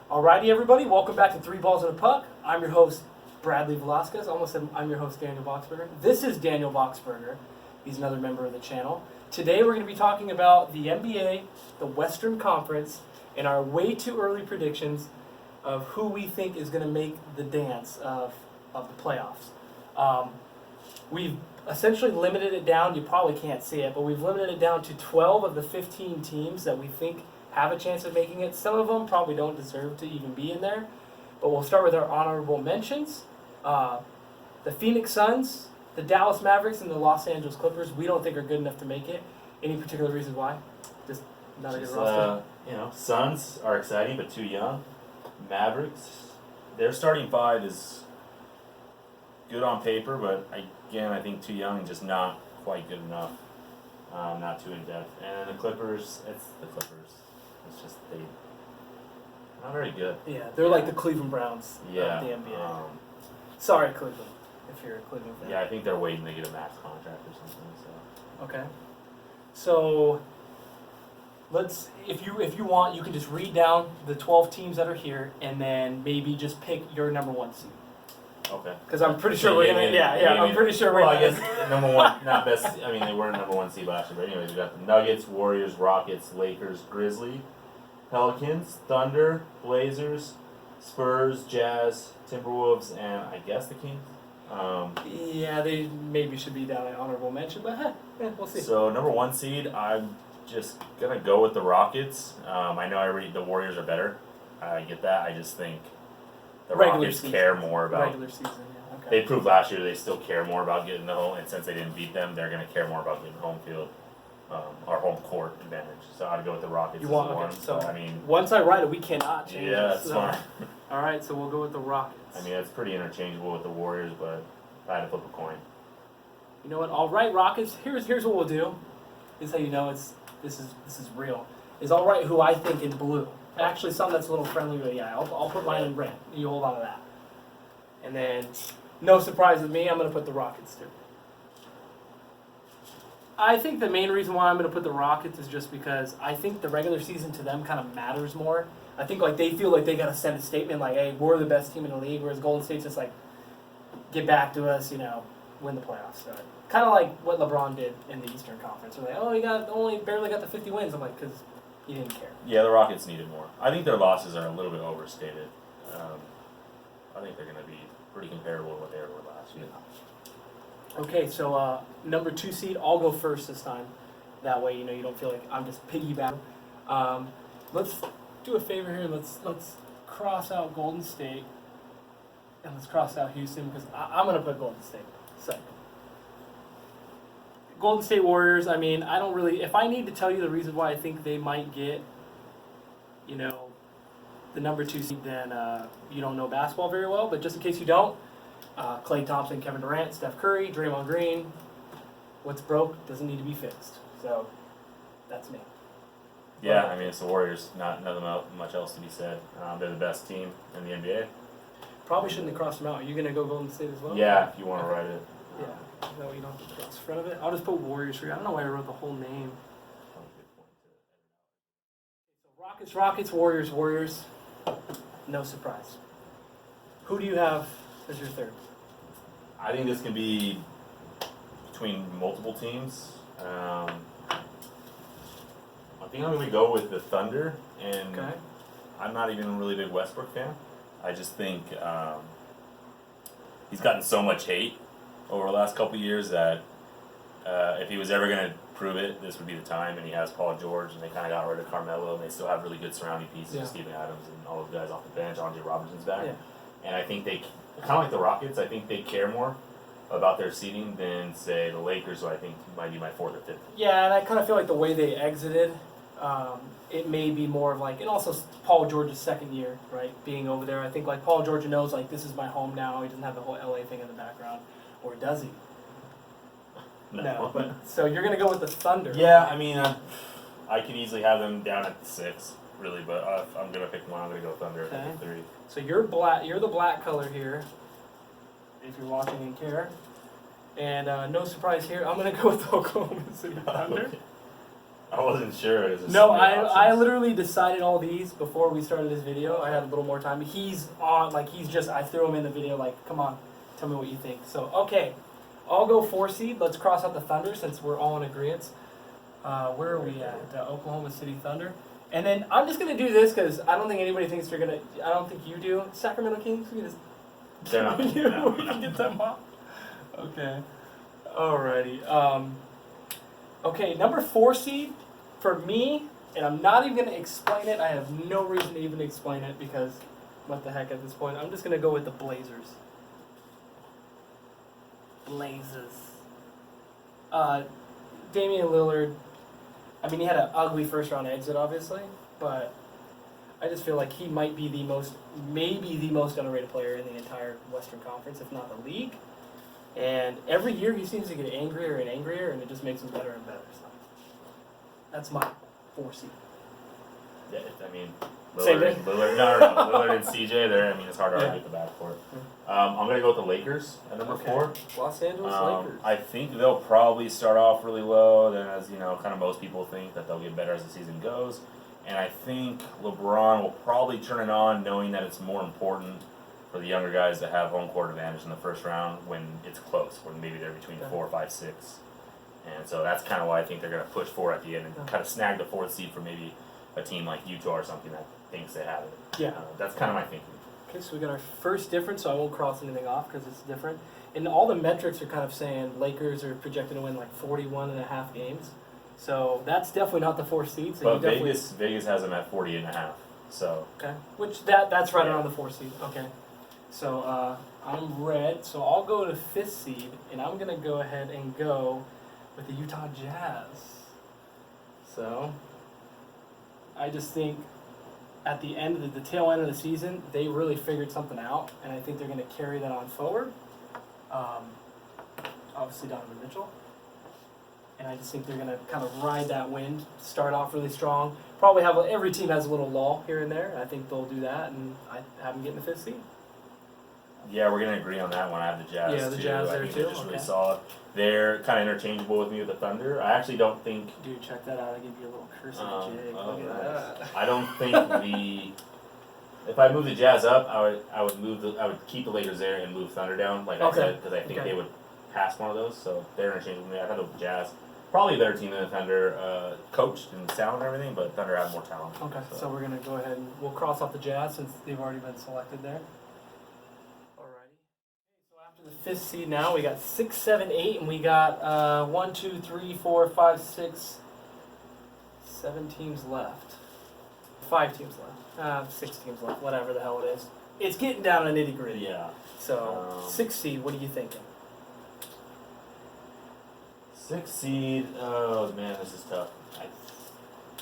Alrighty, everybody, welcome back to Three Balls and a Puck. I'm your host, Bradley Velasquez. Almost said I'm your host, Daniel Boxberger. This is Daniel Boxberger. He's another member of the channel. Today we're going to be talking about the NBA, the Western Conference, and our way too early predictions of who we think is going to make the dance of the playoffs. We've essentially limited it down, you probably can't see it, but we've limited it down to 12 of the 15 teams that we think have a chance of making it. Some of them probably don't deserve to even be in there, but we'll start with our honorable mentions. The Phoenix Suns, the Dallas Mavericks, and the Los Angeles Clippers, we don't think are good enough to make it. Any particular reasons why? Just not a good roster? Suns are exciting but too young. Mavericks, their starting five is good on paper, but I think too young and just not quite good enough. Not too in depth. And the Clippers, it's the Clippers. It's just not very good. Yeah, they're like the Cleveland Browns of the NBA. Sorry, Cleveland, if you're a Cleveland fan. Yeah, I think they're waiting to get a max contract or something. So. Okay. So if you want, you can just read down the 12 teams that are here, and then maybe just pick your number one seed. Okay. Because I'm pretty sure we're gonna. I'm pretty sure we're gonna. Well, I guess number one, not best. I mean, they were number one seed last year, but anyways, we got the Nuggets, Warriors, Rockets, Lakers, Grizzlies, Pelicans, Thunder, Blazers, Spurs, Jazz, Timberwolves, and I guess the Kings. Yeah, they maybe should be down an honorable mention, but we'll see. So number one seed, I'm just gonna go with the Rockets. I know the Warriors are better. I get that. I just think the Rockets care more about regular season. Yeah, okay. They proved last year they still care more about getting the home, and since they didn't beat them, they're gonna care more about getting home field, or home court advantage. So I'd go with the Rockets. You want one. okay, so I mean, once I write it, we cannot change. Yeah, that's fine. All right, so we'll go with the Rockets. I mean, it's pretty interchangeable with the Warriors, but if I had to flip a coin. You know what? I'll write Rockets. Here's what we'll do. This is how you know this is real. Is I'll write who I think in blue. Actually, something that's a little friendly, but yeah, I'll put mine in red. You hold on to that. And then, no surprise with me, I'm going to put the Rockets too. I think the main reason why I'm going to put the Rockets is just because I think the regular season to them kind of matters more. I think like they feel like they got to send a statement like, hey, we're the best team in the league, whereas Golden State's just like, get back to us, win the playoffs. So, kind of like what LeBron did in the Eastern Conference. They're like, oh, he barely got the 50 wins. I'm like, because he didn't care. Yeah, the Rockets needed more. I think their losses are a little bit overstated. I think they're going to be pretty comparable to what they were last year. Okay, so number 2 seed, I'll go first this time. That way, you don't feel like I'm just piggybacking. Let's do a favor here. Let's cross out Golden State, and let's cross out Houston because I'm going to put Golden State second. Golden State Warriors, I mean, I don't really... If I need to tell you the reason why I think they might get, the number 2 seed, then you don't know basketball very well. But just in case you don't, Klay Thompson, Kevin Durant, Steph Curry, Draymond Green. What's broke doesn't need to be fixed. So, that's me. Yeah, I mean, it's the Warriors. Nothing much else to be said. They're the best team in the NBA. Probably shouldn't have crossed them out. Are you going to go Golden State as well? Yeah, if you want to write it. Yeah. That way you don't have to cross the front of it. I'll just put Warriors for you. I don't know why I wrote the whole name. So Rockets, Warriors. No surprise. Who do you have as your third? I think this can be between multiple teams. I think I'm going to go with the Thunder, and okay. I'm not even a really big Westbrook fan. I just think he's gotten so much hate over the last couple of years that if he was ever going to prove it, this would be the time. And he has Paul George, and they kind of got rid of Carmelo, and they still have really good surrounding pieces, Steven Adams and all those guys off the bench, Andre Robertson's back. Yeah. And I think they, kind of like the Rockets, I think they care more about their seeding than, say, the Lakers, who I think might be my fourth or fifth. Yeah, and I kind of feel like the way they exited, it may be more of like, and also Paul George's second year, right, being over there. I think like Paul George knows like this is my home now. He doesn't have the whole LA thing in the background, or does he? No. But so you're gonna go with the Thunder. Yeah, I mean, I could easily have them down at 6, really, but if I'm gonna pick one, I'm gonna go Thunder at 3. So you're black. You're the black color here. If you're watching and care, and no surprise here, I'm gonna go with the Oklahoma City Thunder. Okay. I wasn't sure. There's No, so many I options. literally decided all these before we started this video. I had a little more time. He's on, like, I threw him in the video, like, come on, tell me what you think. So, okay, I'll go 4 seed. Let's cross out the Thunder since we're all in agreement. Where are we at? Oklahoma City Thunder. And then I'm just going to do this because I don't think anybody thinks they're going to, I don't think you do. Sacramento Kings, we can just, They're not. we can get them off. Okay. Alrighty. Okay, number 4 seed for me, and I'm not even going to explain it. I have no reason to even explain it because what the heck at this point. I'm just going to go with the Blazers. Blazers. Damian Lillard, I mean, he had an ugly first round exit, obviously, but I just feel like he might be maybe the most underrated player in the entire Western Conference, if not the league. And every year he seems to get angrier and angrier, and it just makes him better and better. So that's my 4 seed. Yeah, I mean, Same thing? Lillard and CJ there. I mean, it's hard to argue with the backcourt. I'm gonna go with the Lakers at number 4. Los Angeles Lakers. I think they'll probably start off really low. Then, as you know, kind of most people think that they'll get better as the season goes. And I think LeBron will probably turn it on, knowing that it's more important for the younger guys to have home court advantage in the first round when it's close, when maybe they're between 4, 5, 6. And so that's kind of why I think they're going to push 4 at the end and kind of snag the 4th seed for maybe a team like Utah or something that thinks they have it. Yeah. That's kind of my thinking. Okay, so we got our first difference, so I won't cross anything off because it's different. And all the metrics are kind of saying Lakers are projected to win like 41.5 games. So that's definitely not the 4th seed. So But you definitely, Vegas has them at 40.5. So okay, which that's right around the 4th seed. Okay, so I'm red, so I'll go to 5th seed, and I'm gonna go ahead and go with the Utah Jazz. So I just think at the end of the tail end of the season, they really figured something out, and I think they're gonna carry that on forward. Obviously Donovan Mitchell. And I just think they're going to kind of ride that wind, start off really strong. Probably have every team has a little lull here and there, and I think they'll do that, and I have them getting the 5th seed. yeah, we're gonna agree on that one. I have the Jazz Yeah, the too. Jazz I there think too, they're just really okay. solid. They're kind of interchangeable with me with the Thunder. I actually don't think. Dude, check that out. I give you a little curse of a jig. Oh, Look at nice. that. I don't think if I move the Jazz up, I would keep the Lakers there and move Thunder down, like I Okay. said, because I think Okay. they would pass one of those. So they're interchangeable with me. I thought the Jazz probably a better team than the Thunder, coached and talent and everything, but Thunder have more talent. Okay, so we're going to go ahead and we'll cross off the Jazz since they've already been selected there. Alrighty. So after the 5th seed now, we got 6, 7, 8, and we got 1, 2, 3, 4, 5, 6, 7 teams left. 5 teams left. 6 teams left, whatever the hell it is. It's getting down to nitty gritty. Yeah. So, 6 seed, what are you thinking? 6 seed. Oh man, this is tough.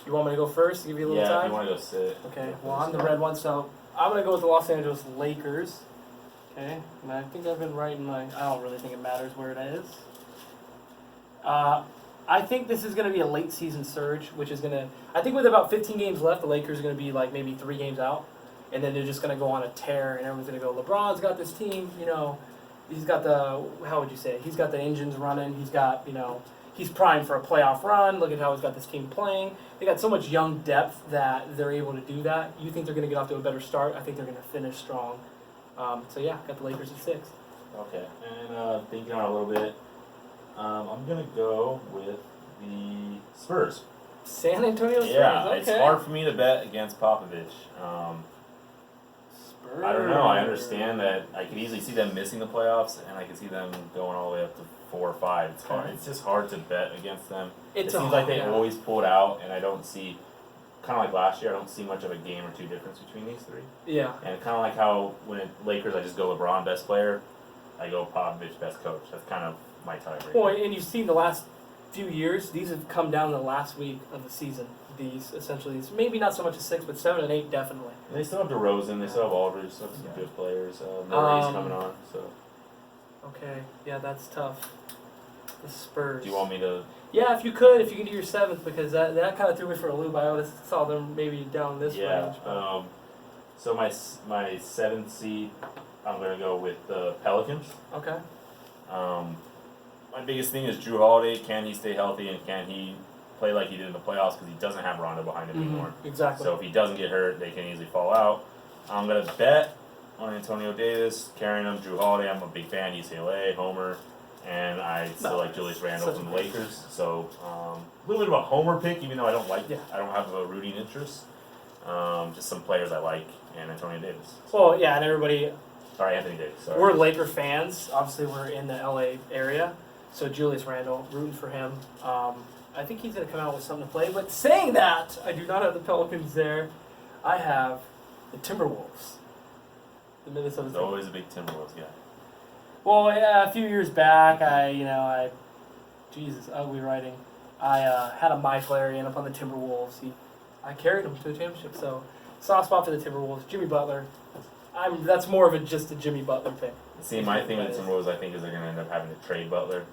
You want me to go first? Give you a little Yeah, time? if you want to go sit. Okay, well, I'm the red one, so I'm going to go with the Los Angeles Lakers. Okay, and I think I've been right in my. I don't really think it matters where it is. I think this is going to be a late season surge, which is going to. I think with about 15 games left, the Lakers are going to be like maybe 3 games out, and then they're just going to go on a tear, and everyone's going to go, LeBron's got this team, you know, he's got the. How would you say it? He's got the engines running, he's got, you know. He's primed for a playoff run. Look at how he's got this team playing. They got so much young depth that they're able to do that. You think they're going to get off to a better start? I think they're going to finish strong. So yeah, got the Lakers at 6. Okay, and thinking on it a little bit, I'm gonna go with the Spurs. San Antonio Spurs. Yeah, Okay. it's hard for me to bet against Popovich. Spurs. I don't know. I understand that I could easily see them missing the playoffs, and I could see them going all the way up to 4 or 5. It's hard. Okay. It's just hard to bet against them. It's it seems like they always pull it out, and I don't see. Kind of like last year, I don't see much of a game or 2 difference between these 3. Yeah. And kind of like how when Lakers, I just go LeBron best player, I go Popovich best coach. That's kind of my tiebreaker. Well, and you've seen the last few years; these have come down the last week of the season. These essentially, maybe not so much as 6, but 7 and 8 definitely. And they still have DeRozan, they still have Aldridge, still have some good players. Murray's coming on, so. Okay. Yeah, that's tough. The Spurs. Do you want me to? Yeah, if you can do your 7th, because that kind of threw me for a loop. I would have saw them maybe down this Yeah. range. But. So my 7th seed, I'm gonna go with the Pelicans. Okay. My biggest thing is Drew Holiday. Can he stay healthy and can he play like he did in the playoffs because he doesn't have Rondo behind him anymore. Exactly. So if he doesn't get hurt, they can easily fall out. I'm gonna bet on Antonio Davis carrying him. Drew Holiday, I'm a big fan. UCLA, Homer, and I still like Julius Randle such from a the good- Lakers. So a little bit of a Homer pick, even though I don't like. Yeah. I don't have a rooting interest. Just some players I like, and Antonio Davis. Well, yeah, and everybody, Sorry, Anthony Davis. Sorry. we're Laker fans. Obviously, we're in the LA area, so Julius Randle, rooting for him. I think he's going to come out with something to play. But saying that, I do not have the Pelicans there. I have the Timberwolves. The Minnesota He's Timberwolves. always a big Timberwolves guy. Well, yeah, a few years back, Jesus, ugly writing. I had a Michael Arian up on the Timberwolves. I carried him to a championship, so soft spot for the Timberwolves. Jimmy Butler. That's more of just a Jimmy Butler pick. See, my thing with Timberwolves, I think, is they're going to end up having to trade Butler.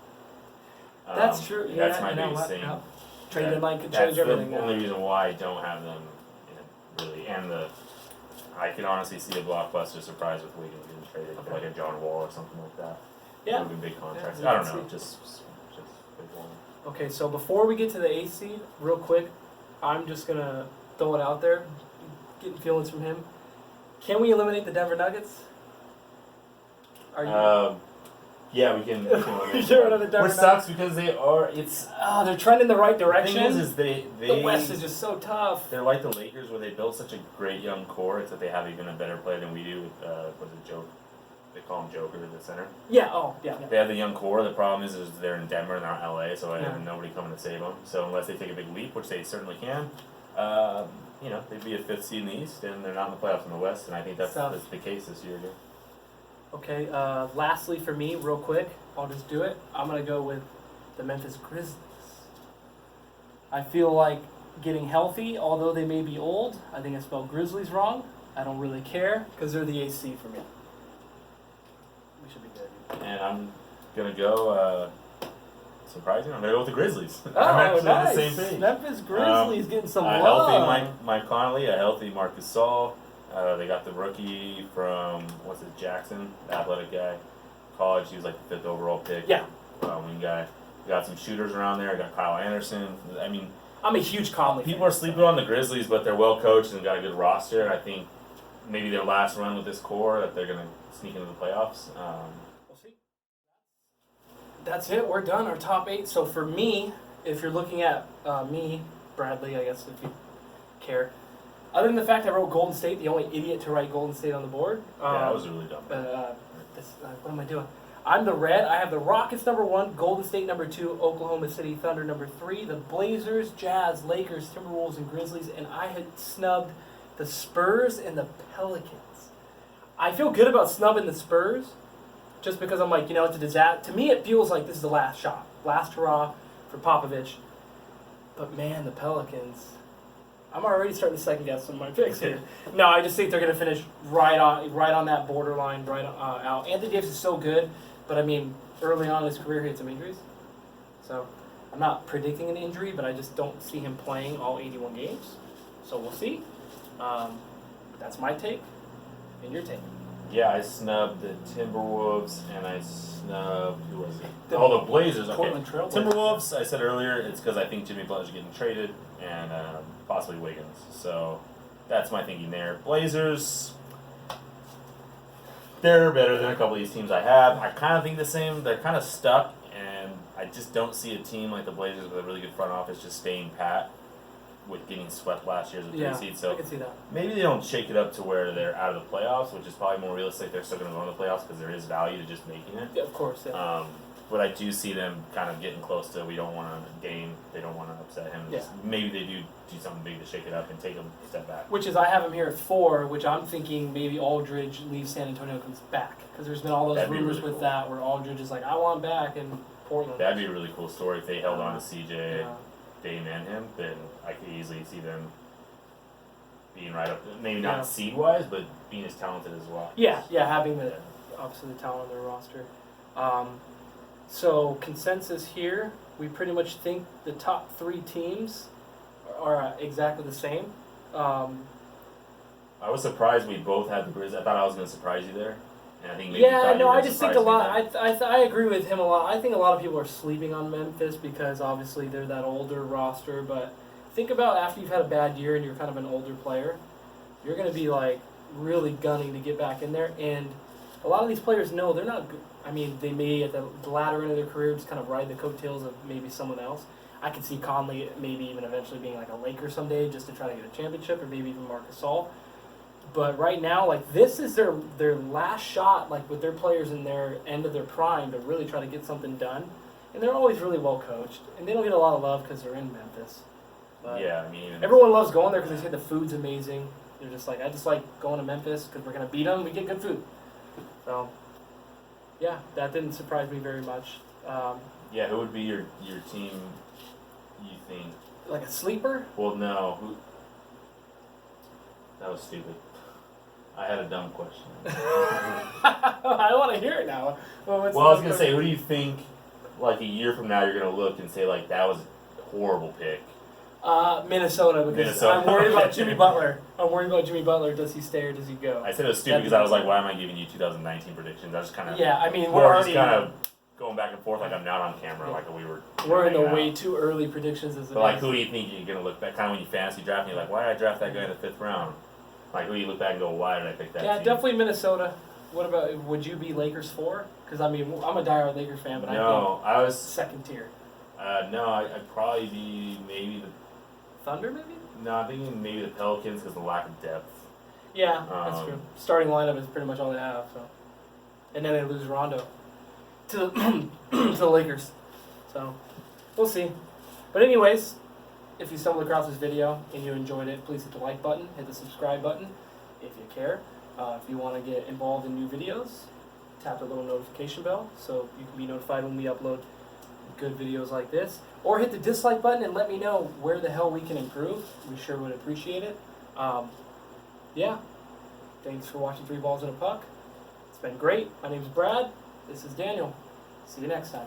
That's true. Yeah, That's my you know biggest what? thing. Yeah. Trade deadline could That's change everything. the only reason why I don't have them, really. And I can honestly see a blockbuster surprise with Wiggins getting traded, Okay. like a John Wall or something like that. Yeah. Moving big contracts. Yeah, I don't we know. can Just big one. Okay, so before we get to the 8th seed, real quick, I'm just gonna throw it out there, getting feelings from him. Can we eliminate the Denver Nuggets? Are you? Yeah, we can. We get rid of the Denver Which sucks because they are. It's Oh, they're trending the right the direction. thing is they the West is just so tough. they're like the Lakers where they built such a great young core. It's that they have even a better player than we do. Was it Joke? They call him Joker at the center. Yeah. Oh, yeah. They have the young core. The problem is they're in Denver and they're not LA, so I Yeah. have nobody coming to save them. So unless they take a big leap, which they certainly can, they'd be a 5th seed in the East, and they're not in the playoffs in the West. And I think that's Tough. the case this year again. Okay. Lastly, for me, real quick, I'll just do it. I'm gonna go with the Memphis Grizzlies. I feel like getting healthy, although they may be old. I think I spelled Grizzlies wrong. I don't really care because they're the 8th seed for me. We should be good. And I'm gonna go. Surprising, I'm gonna go with the Grizzlies. Oh, I'm actually nice. on the same page. Memphis Grizzlies getting some A love. healthy Mike Conley, a healthy Marcus Gasol. They got the rookie from Jackson, the athletic guy, college. He was like the 5th overall pick. Yeah. Wing guy. We got some shooters around there. We got Kyle Anderson. I mean, I'm a huge Conley people fan. are sleeping on the Grizzlies, but they're well coached and got a good roster. I think maybe their last run with this core that they're gonna sneak into the playoffs. We'll see. That's it. We're done. Our top 8. So for me, if you're looking at me, Bradley, I guess if you care. Other than the fact I wrote Golden State, the only idiot to write Golden State on the board. Yeah, that was really dumb. What am I doing? I'm the red. I have the Rockets number 1, Golden State number 2, Oklahoma City Thunder number 3, the Blazers, Jazz, Lakers, Timberwolves, and Grizzlies, and I had snubbed the Spurs and the Pelicans. I feel good about snubbing the Spurs, just because I'm like, it's a disaster. To me, it feels like this is the last shot, last hurrah for Popovich. But man, the Pelicans. I'm already starting to second guess some of my picks here. No, I just think they're going to finish right on that borderline, right out. Anthony Davis is so good, but I mean, early on in his career, he had some injuries. So I'm not predicting an injury, but I just don't see him playing all 81 games. So we'll see. That's my take, and your take. Yeah, I snubbed the Timberwolves and I snubbed who was it? The The Blazers. Okay. Portland Trail Blazers. Timberwolves. I said earlier it's because I think Jimmy Butler's getting traded and possibly Wiggins. So that's my thinking there. Blazers. They're better than a couple of these teams I have. I kind of think the same. They're kind of stuck, and I just don't see a team like the Blazers with a really good front office just staying pat with getting swept last year as a 3 seed. I So can see that. maybe they don't shake it up to where they're out of the playoffs, which is probably more realistic. They're still going to go in the playoffs because there is value to just making it. Yeah, of course. Yeah. But I do see them kind of getting close to we don't want to game, they don't want to upset him. Yeah. Maybe they do something big to shake it up and take them a step back. Which is, I have him here at 4, which I'm thinking maybe Aldridge leaves San Antonio, comes back. Because there's been all those That'd be rumors really with cool. that where Aldridge is like, I want back in Portland. That'd be a really cool story if they held on to CJ, Yeah. Dame, and him. Then I could easily see them being right up, maybe Yeah. not seed wise, but being as talented as well. Yeah, having obviously the talent on their roster. So consensus here, we pretty much think the top 3 teams are exactly the same. I was surprised we both had the Grizzlies. I thought I was going to surprise you there. And I think maybe Yeah, thought you no, were I gonna just think a surprise me lot. I agree with him a lot. I think a lot of people are sleeping on Memphis because obviously they're that older roster. But think about after you've had a bad year and you're kind of an older player, you're going to be like really gunning to get back in there. And a lot of these players know they're not good. I mean, they may at the latter end of their career just kind of ride the coattails of maybe someone else. I could see Conley maybe even eventually being like a Laker someday just to try to get a championship, or maybe even Marc Gasol. But right now, like this is their last shot, like with their players in their end of their prime, to really try to get something done. And they're always really well coached, and they don't get a lot of love because they're in Memphis. But Yeah, I mean, everyone loves going there because they say the food's amazing. They're just like, I just like going to Memphis because we're gonna beat them. We get good food. So, yeah, that didn't surprise me very much. yeah, who would be your team? You think? Like a sleeper? Well, no. Who? That was stupid. I had a dumb question. I want to hear it now. Well, I was gonna say, who do you think, like a year from now, you're gonna look and say like that was a horrible pick? Minnesota, because Minnesota. I'm worried about Jimmy Butler. I'm worried about Jimmy Butler. Does he stay or does he go? I said it was stupid because I was like, why am I giving you 2019 predictions? I was kind of Yeah, I mean, we're we're just kind of going back and forth like I'm not on camera, like we were. we're in the hanging out. way too early predictions as it But like, is. who do you think you're gonna look back? Kind of when you fantasy draft, and you're like, why did I draft that guy in the 5th round? Like, who do you look back and go, why did I pick that? Yeah, team? definitely Minnesota. What about, would you be Lakers 4? Because I mean, I'm a diehard Lakers fan, but No, I I think was. second tier. No, I'd probably be maybe the. Thunder, maybe? No, I'm thinking maybe the Pelicans because of the lack of depth. Yeah, that's Um, true. Starting lineup is pretty much all they have. So, and then they lose Rondo to to the Lakers. So, we'll see. But anyways, if you stumbled across this video and you enjoyed it, please hit the like button, hit the subscribe button if you care. If you want to get involved in new videos, tap the little notification bell so you can be notified when we upload good videos like this. Or hit the dislike button and let me know where the hell we can improve. We sure would appreciate it. Yeah. Thanks for watching 3 Balls and a Puck. It's been great. My name's Brad. This is Daniel. See you next time.